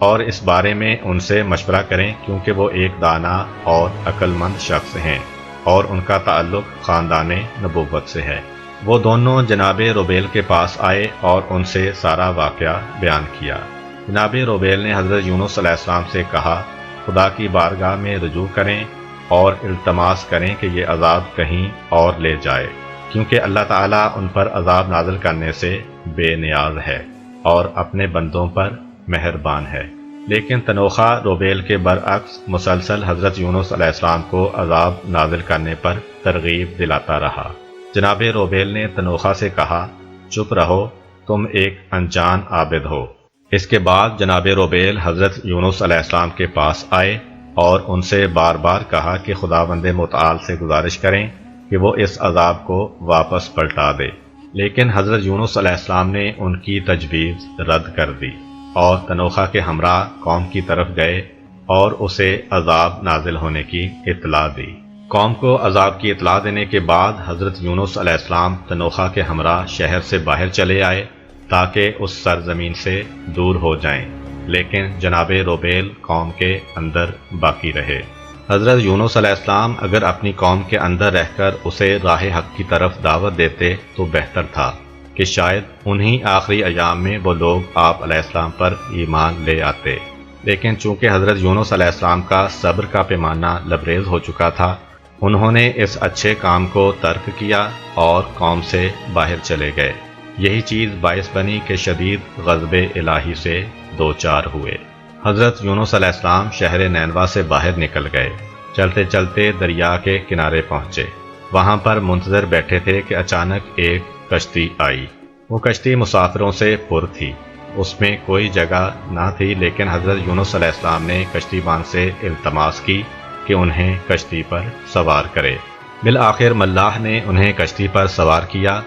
اور اس بارے میں ان سے مشورہ کریں کیونکہ وہ ایک دانا اور عقل مند شخص ہیں اور ان کا تعلق خاندان نبوت سے ہے۔ وہ دونوں جناب روبیل کے پاس آئے اور ان سے سارا واقعہ بیان کیا۔ جناب روبیل نے حضرت یونس علیہ السلام سے کہا، خدا کی بارگاہ میں رجوع کریں اور التماس کریں کہ یہ عذاب کہیں اور لے جائے، کیونکہ اللہ تعالیٰ ان پر عذاب نازل کرنے سے بے نیاز ہے اور اپنے بندوں پر مہربان ہے۔ لیکن تنوخہ روبیل کے برعکس مسلسل حضرت یونس علیہ السلام کو عذاب نازل کرنے پر ترغیب دلاتا رہا۔ جناب روبیل نے تنوخہ سے کہا، چپ رہو، تم ایک انجان عابد ہو۔ اس کے بعد جناب روبیل حضرت یونس علیہ السلام کے پاس آئے اور ان سے بار بار کہا کہ خداوند متعال سے گزارش کریں کہ وہ اس عذاب کو واپس پلٹا دے، لیکن حضرت یونس علیہ السلام نے ان کی تجویز رد کر دی اور تنوخہ کے ہمراہ قوم کی طرف گئے اور اسے عذاب نازل ہونے کی اطلاع دی۔ قوم کو عذاب کی اطلاع دینے کے بعد حضرت یونس علیہ السلام تنوخہ کے ہمراہ شہر سے باہر چلے آئے تاکہ اس سرزمین سے دور ہو جائیں، لیکن جناب روبیل قوم کے اندر باقی رہے۔ حضرت یونس علیہ السلام اگر اپنی قوم کے اندر رہ کر اسے راہ حق کی طرف دعوت دیتے تو بہتر تھا کہ شاید انہی آخری ایام میں وہ لوگ آپ علیہ السلام پر ایمان لے آتے، لیکن چونکہ حضرت یونس علیہ السلام کا صبر کا پیمانہ لبریز ہو چکا تھا، انہوں نے اس اچھے کام کو ترک کیا اور قوم سے باہر چلے گئے۔ یہی چیز باعث بنی کہ شدید غضب الہی سے دوچار ہوئے۔ حضرت یونس علیہ السلام شہر نینوا سے باہر نکل گئے، چلتے چلتے دریا کے کنارے پہنچے۔ وہاں پر منتظر بیٹھے تھے کہ اچانک ایک کشتی آئی۔ وہ کشتی مسافروں سے پر تھی، اس میں کوئی جگہ نہ تھی، لیکن حضرت یونس علیہ السلام نے کشتی بان سے التماس کی کہ انہیں کشتی پر سوار کرے۔ بالآخر ملاح نے انہیں کشتی پر سوار کیا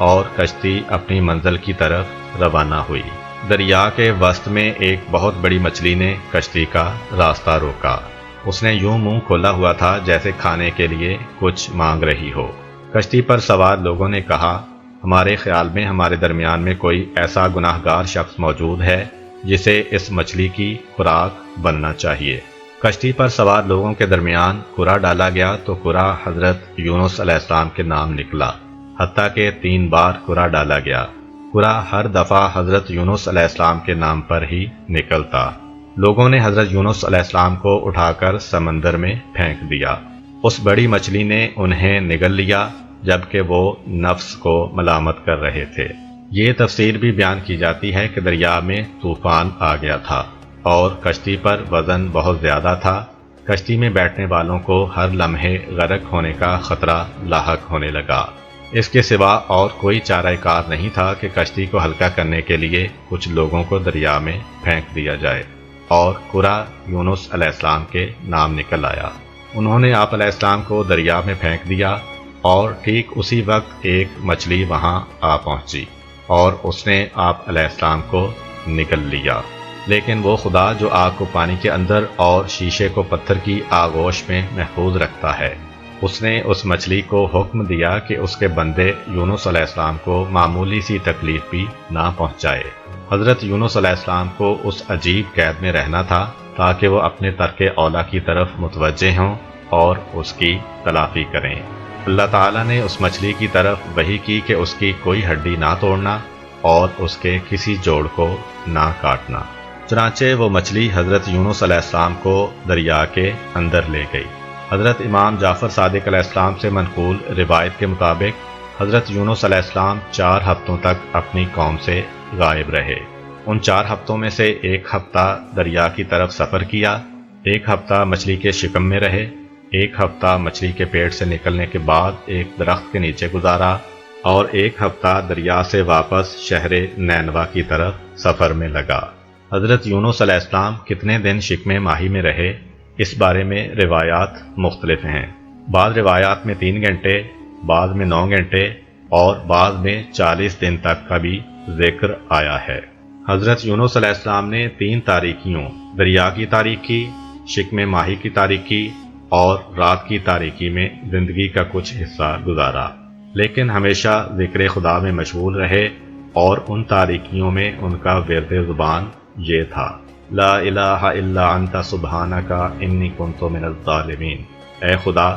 اور کشتی اپنی منزل کی طرف روانہ ہوئی۔ دریا کے وسط میں ایک بہت بڑی مچھلی نے کشتی کا راستہ روکا۔ اس نے یوں منہ کھولا ہوا تھا جیسے کھانے کے لیے کچھ مانگ رہی ہو۔ کشتی پر سوار لوگوں نے کہا، ہمارے خیال میں ہمارے درمیان میں کوئی ایسا گناہ گار شخص موجود ہے جسے اس مچھلی کی خوراک بننا چاہیے۔ کشتی پر سوار لوگوں کے درمیان قرعہ ڈالا گیا تو قرعہ حضرت یونس علیہ السلام کے نام نکلا، حتیٰ کہ 3 بار قرعہ ڈالا گیا۔ قرعہ ہر دفعہ حضرت یونس علیہ السلام کے نام پر ہی نکلتا۔ لوگوں نے حضرت یونس علیہ السلام کو اٹھا کر سمندر میں پھینک دیا۔ اس بڑی مچھلی نے انہیں نگل لیا جبکہ وہ نفس کو ملامت کر رہے تھے۔ یہ تفسیر بھی بیان کی جاتی ہے کہ دریا میں طوفان آ گیا تھا اور کشتی پر وزن بہت زیادہ تھا۔ کشتی میں بیٹھنے والوں کو ہر لمحے غرق ہونے کا خطرہ لاحق ہونے لگا۔ اس کے سوا اور کوئی چارہ کار نہیں تھا کہ کشتی کو ہلکا کرنے کے لیے کچھ لوگوں کو دریا میں پھینک دیا جائے، اور قرعہ یونس علیہ السلام کے نام نکل آیا۔ انہوں نے آپ علیہ السلام کو دریا میں پھینک دیا اور ٹھیک اسی وقت ایک مچھلی وہاں آ پہنچی اور اس نے آپ علیہ السلام کو نگل لیا۔ لیکن وہ خدا جو آگ کو پانی کے اندر اور شیشے کو پتھر کی آغوش میں محفوظ رکھتا ہے، اس نے اس مچھلی کو حکم دیا کہ اس کے بندے یونس علیہ السلام کو معمولی سی تکلیف بھی نہ پہنچائے۔ حضرت یونس علیہ السلام کو اس عجیب قید میں رہنا تھا تاکہ وہ اپنے ترک اولا کی طرف متوجہ ہوں اور اس کی تلافی کریں۔ اللہ تعالیٰ نے اس مچھلی کی طرف وحی کی کہ اس کی کوئی ہڈی نہ توڑنا اور اس کے کسی جوڑ کو نہ کاٹنا۔ چنانچہ وہ مچھلی حضرت یونس علیہ السلام کو دریا کے اندر لے گئی۔ حضرت امام جعفر صادق علیہ السلام سے منقول روایت کے مطابق حضرت یونس علیہ السلام 4 ہفتوں تک اپنی قوم سے غائب رہے۔ ان 4 ہفتوں میں سے 1 ہفتہ دریا کی طرف سفر کیا، 1 ہفتہ مچھلی کے شکم میں رہے، 1 ہفتہ مچھلی کے پیٹ سے نکلنے کے بعد ایک درخت کے نیچے گزارا، اور 1 ہفتہ دریا سے واپس شہر نینوا کی طرف سفر میں لگا۔ حضرت یونس علیہ السلام کتنے دن شکم ماہی میں رہے، اس بارے میں روایات مختلف ہیں۔ بعض روایات میں 3 گھنٹے، بعض میں 9 گھنٹے اور بعض میں 40 دن تک کا بھی ذکر آیا ہے۔ حضرت یونس علیہ السلام نے 3 تاریکیوں، دریا کی تاریکی، شکم ماہی کی تاریکی اور رات کی تاریکی میں زندگی کا کچھ حصہ گزارا، لیکن ہمیشہ ذکر خدا میں مشغول رہے، اور ان تاریکیوں میں ان کا ورد زبان یہ تھا، لا الہ الا انت سبحانک انی کنت من الظالمین، اے خدا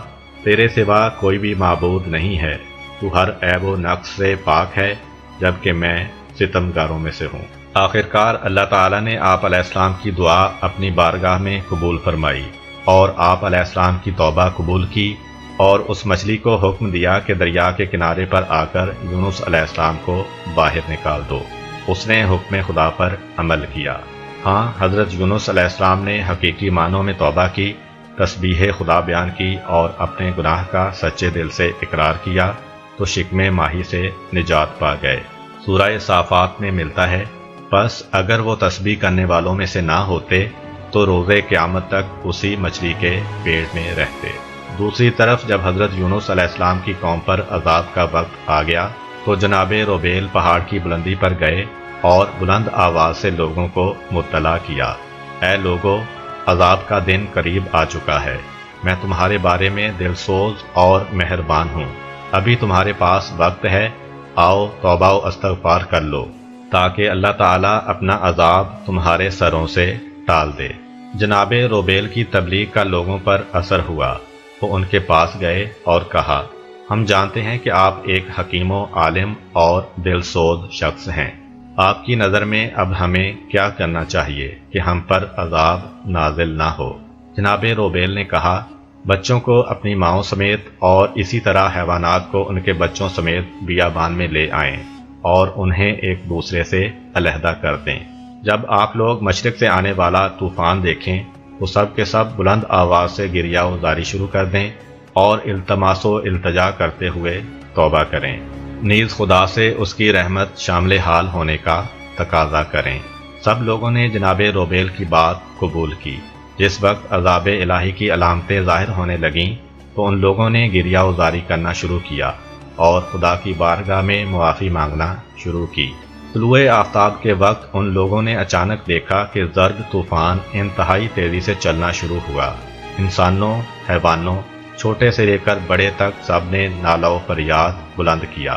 تیرے سوا کوئی بھی معبود نہیں ہے، تو ہر عیب و نقص سے پاک ہے، جبکہ میں ستمگاروں میں سے ہوں۔ آخرکار اللہ تعالیٰ نے آپ علیہ السلام کی دعا اپنی بارگاہ میں قبول فرمائی اور آپ علیہ السلام کی توبہ قبول کی، اور اس مچھلی کو حکم دیا کہ دریا کے کنارے پر آ کر یونس علیہ السلام کو باہر نکال دو۔ اس نے حکم خدا پر عمل کیا۔ ہاں، حضرت یونس علیہ السلام نے حقیقی معنوں میں توبہ کی، تسبیح خدا بیان کی اور اپنے گناہ کا سچے دل سے اقرار کیا تو شکم ماہی سے نجات پا گئے۔ سورہ صافات میں ملتا ہے، پس اگر وہ تسبیح کرنے والوں میں سے نہ ہوتے تو روز قیامت تک اسی مچھلی کے پیٹ میں رہتے۔ دوسری طرف جب حضرت یونس علیہ السلام کی قوم پر عذاب کا وقت آ گیا تو جناب روبیل پہاڑ کی بلندی پر گئے اور بلند آواز سے لوگوں کو مطلع کیا، اے لوگو، عذاب کا دن قریب آ چکا ہے، میں تمہارے بارے میں دل سوز اور مہربان ہوں، ابھی تمہارے پاس وقت ہے، آؤ توبہ و استغفار کر لو تاکہ اللہ تعالیٰ اپنا عذاب تمہارے سروں سے ٹال دے۔ جناب روبیل کی تبلیغ کا لوگوں پر اثر ہوا، وہ ان کے پاس گئے اور کہا، ہم جانتے ہیں کہ آپ ایک حکیم و عالم اور دل سوز شخص ہیں، آپ کی نظر میں اب ہمیں کیا کرنا چاہیے کہ ہم پر عذاب نازل نہ ہو؟ جناب روبیل نے کہا، بچوں کو اپنی ماؤں سمیت اور اسی طرح حیوانات کو ان کے بچوں سمیت بیابان میں لے آئیں اور انہیں ایک دوسرے سے علیحدہ کر دیں۔ جب آپ لوگ مشرق سے آنے والا طوفان دیکھیں تو سب کے سب بلند آواز سے گریہ و زاری شروع کر دیں اور التماس و التجا کرتے ہوئے توبہ کریں، نیز خدا سے اس کی رحمت شامل حال ہونے کا تقاضا کریں۔ سب لوگوں نے جناب روبیل کی بات قبول کی۔ جس وقت عذاب الہی کی علامتیں ظاہر ہونے لگیں تو ان لوگوں نے گریہ و زاری کرنا شروع کیا اور خدا کی بارگاہ میں معافی مانگنا شروع کی۔ طلوع آفتاب کے وقت ان لوگوں نے اچانک دیکھا کہ زرد طوفان انتہائی تیزی سے چلنا شروع ہوا۔ انسانوں، حیوانوں، چھوٹے سے لے کر بڑے تک سب نے نالہ و فریاد بلند کیا،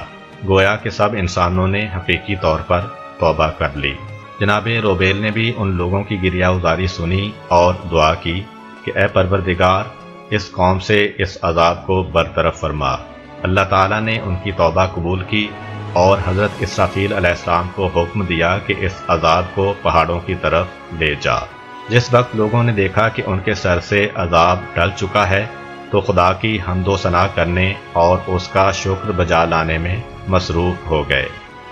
گویا کہ سب انسانوں نے حقیقی طور پر توبہ کر لی۔ جناب روبیل نے بھی ان لوگوں کی گریہ وزاری سنی اور دعا کی کہ اے پروردگار، اس قوم سے اس عذاب کو برطرف فرما۔ اللہ تعالیٰ نے ان کی توبہ قبول کی اور حضرت اسرافیل علیہ السلام کو حکم دیا کہ اس عذاب کو پہاڑوں کی طرف لے جا۔ جس وقت لوگوں نے دیکھا کہ ان کے سر سے عذاب ٹل چکا ہے تو خدا کی حمد و ثنا کرنے اور اس کا شکر بجا لانے میں مصروف ہو گئے۔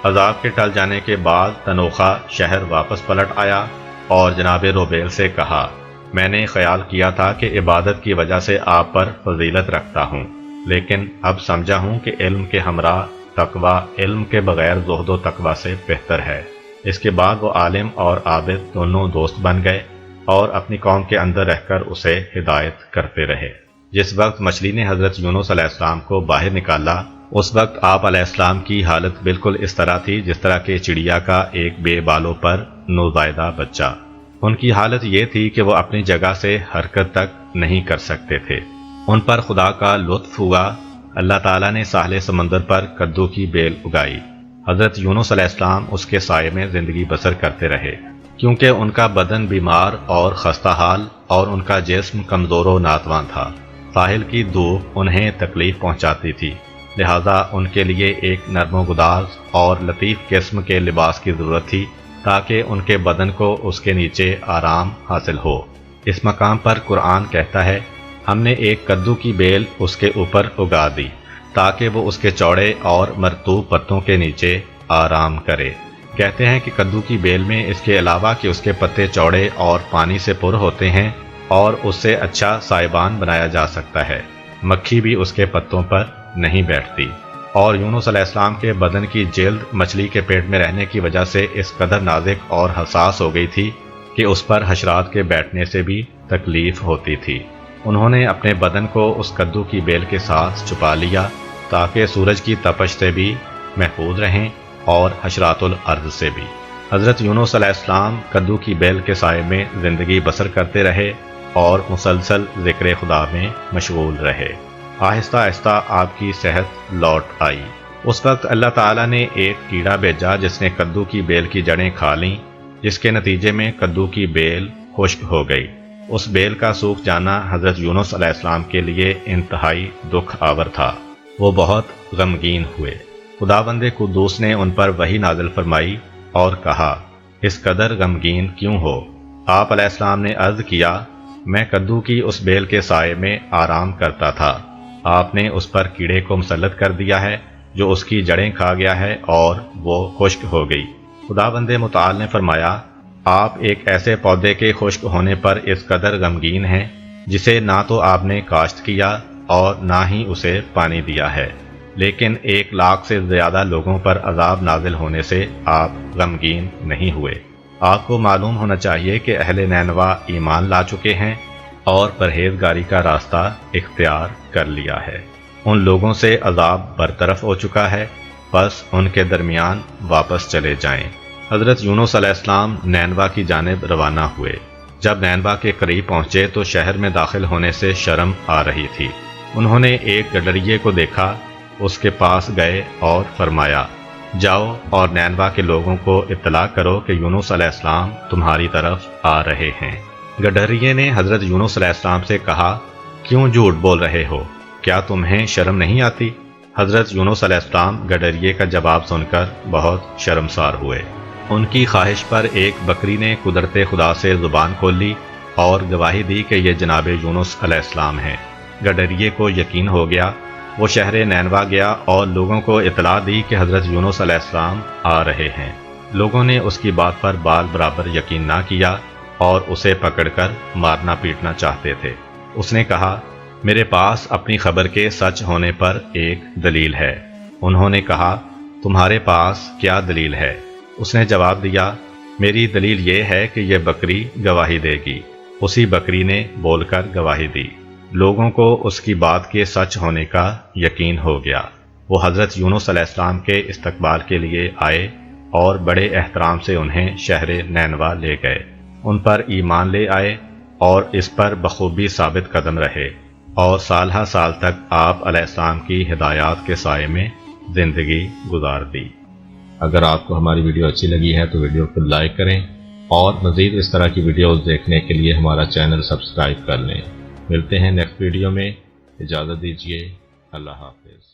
عذاب کے ٹل جانے کے بعد تنوخہ شہر واپس پلٹ آیا اور جناب روبیل سے کہا، میں نے خیال کیا تھا کہ عبادت کی وجہ سے آپ پر فضیلت رکھتا ہوں، لیکن اب سمجھا ہوں کہ علم کے ہمراہ تقوی علم کے بغیر زہد و تقوی سے بہتر ہے۔ اس کے بعد وہ عالم اور عابد دونوں دوست بن گئے اور اپنی قوم کے اندر رہ کر اسے ہدایت کرتے رہے۔ جس وقت مچھلی نے حضرت یونس علیہ السلام کو باہر نکالا، اس وقت آپ علیہ السلام کی حالت بالکل اس طرح تھی جس طرح کہ چڑیا کا ایک بے بالوں پر نوزائیدہ بچہ۔ ان کی حالت یہ تھی کہ وہ اپنی جگہ سے حرکت تک نہیں کر سکتے تھے۔ ان پر خدا کا لطف ہوا، اللہ تعالیٰ نے ساحل سمندر پر کدو کی بیل اگائی۔ حضرت یونس علیہ السلام اس کے سائے میں زندگی بسر کرتے رہے، کیونکہ ان کا بدن بیمار اور خستہ حال اور ان کا جسم کمزور و ناتواں تھا۔ ساحل کی دھوپ انہیں تکلیف پہنچاتی تھی، لہذا ان کے لیے ایک نرم و گداز اور لطیف قسم کے لباس کی ضرورت تھی تاکہ ان کے بدن کو اس کے نیچے آرام حاصل ہو۔ اس مقام پر قرآن کہتا ہے، ہم نے ایک کدو کی بیل اس کے اوپر اگا دی تاکہ وہ اس کے چوڑے اور مرطوب پتوں کے نیچے آرام کرے۔ کہتے ہیں کہ کدو کی بیل میں اس کے علاوہ کہ اس کے پتے چوڑے اور پانی سے پر ہوتے ہیں اور اس سے اچھا سائبان بنایا جا سکتا ہے، مکھی بھی اس کے پتوں پر نہیں بیٹھتی۔ اور یونس علیہ السلام کے بدن کی جلد مچھلی کے پیٹ میں رہنے کی وجہ سے اس قدر نازک اور حساس ہو گئی تھی کہ اس پر حشرات کے بیٹھنے سے بھی تکلیف ہوتی تھی۔ انہوں نے اپنے بدن کو اس کدو کی بیل کے ساتھ چھپا لیا تاکہ سورج کی تپش سے بھی محفوظ رہیں اور حشرات الارض سے بھی۔ حضرت یونس علیہ السلام کدو کی بیل کے سائے میں زندگی بسر کرتے رہے اور مسلسل ذکر خدا میں مشغول رہے۔ آہستہ آہستہ آپ کی صحت لوٹ آئی۔ اس وقت اللہ تعالیٰ نے ایک کیڑا بھیجا جس نے کدو کی بیل کی جڑیں کھا لیں جس کے نتیجے میں کدو کی بیل خشک ہو گئی۔ اس بیل کا سوکھ جانا حضرت یونس علیہ السلام کے لیے انتہائی دکھ آور تھا۔ وہ بہت غمگین ہوئے۔ خداوند قدوس نے ان پر وحی نازل فرمائی اور کہا، اس قدر غمگین کیوں ہو؟ آپ علیہ السلام نے عرض کیا، میں کدو کی اس بیل کے سائے میں آرام کرتا تھا، آپ نے اس پر کیڑے کو مسلط کر دیا ہے جو اس کی جڑیں کھا گیا ہے اور وہ خشک ہو گئی۔ خداوند متعال نے فرمایا، آپ ایک ایسے پودے کے خشک ہونے پر اس قدر غمگین ہیں جسے نہ تو آپ نے کاشت کیا اور نہ ہی اسے پانی دیا ہے، لیکن 1,00,000 سے زیادہ لوگوں پر عذاب نازل ہونے سے آپ غمگین نہیں ہوئے۔ آپ کو معلوم ہونا چاہیے کہ اہل نینوا ایمان لا چکے ہیں اور پرہیزگاری کا راستہ اختیار کر لیا ہے۔ ان لوگوں سے عذاب برطرف ہو چکا ہے، بس ان کے درمیان واپس چلے جائیں۔ حضرت یونس علیہ السلام نینوا کی جانب روانہ ہوئے۔ جب نینوا کے قریب پہنچے تو شہر میں داخل ہونے سے شرم آ رہی تھی۔ انہوں نے ایک گڈریے کو دیکھا، اس کے پاس گئے اور فرمایا، جاؤ اور نینوا کے لوگوں کو اطلاع کرو کہ یونس علیہ السلام تمہاری طرف آ رہے ہیں۔ گڈریے نے حضرت یونس علیہ السلام سے کہا، کیوں جھوٹ بول رہے ہو؟ کیا تمہیں شرم نہیں آتی؟ حضرت یونس علیہ السلام گڈریے کا جواب سن کر بہت شرمسار ہوئے۔ ان کی خواہش پر ایک بکری نے قدرت خدا سے زبان کھول لی اور گواہی دی کہ یہ جناب یونس علیہ السلام ہیں۔ گڈریے کو یقین ہو گیا۔ وہ شہر نینوا گیا اور لوگوں کو اطلاع دی کہ حضرت یونس علیہ السلام آ رہے ہیں۔ لوگوں نے اس کی بات پر بال برابر یقین نہ کیا اور اسے پکڑ کر مارنا پیٹنا چاہتے تھے۔ اس نے کہا، میرے پاس اپنی خبر کے سچ ہونے پر ایک دلیل ہے۔ انہوں نے کہا، تمہارے پاس کیا دلیل ہے؟ اس نے جواب دیا، میری دلیل یہ ہے کہ یہ بکری گواہی دے گی۔ اسی بکری نے بول کر گواہی دی۔ لوگوں کو اس کی بات کے سچ ہونے کا یقین ہو گیا۔ وہ حضرت یونس علیہ السلام کے استقبال کے لیے آئے اور بڑے احترام سے انہیں شہر نینوا لے گئے۔ ان پر ایمان لے آئے اور اس پر بخوبی ثابت قدم رہے اور سالہ سال تک آپ علیہ السلام کی ہدایات کے سائے میں زندگی گزار دی۔ اگر آپ کو ہماری ویڈیو اچھی لگی ہے تو ویڈیو کو لائک کریں اور مزید اس طرح کی ویڈیوز دیکھنے کے لیے ہمارا چینل سبسکرائب کر لیں۔ ملتے ہیں نیکسٹ ویڈیو میں، اجازت دیجیے، اللہ حافظ۔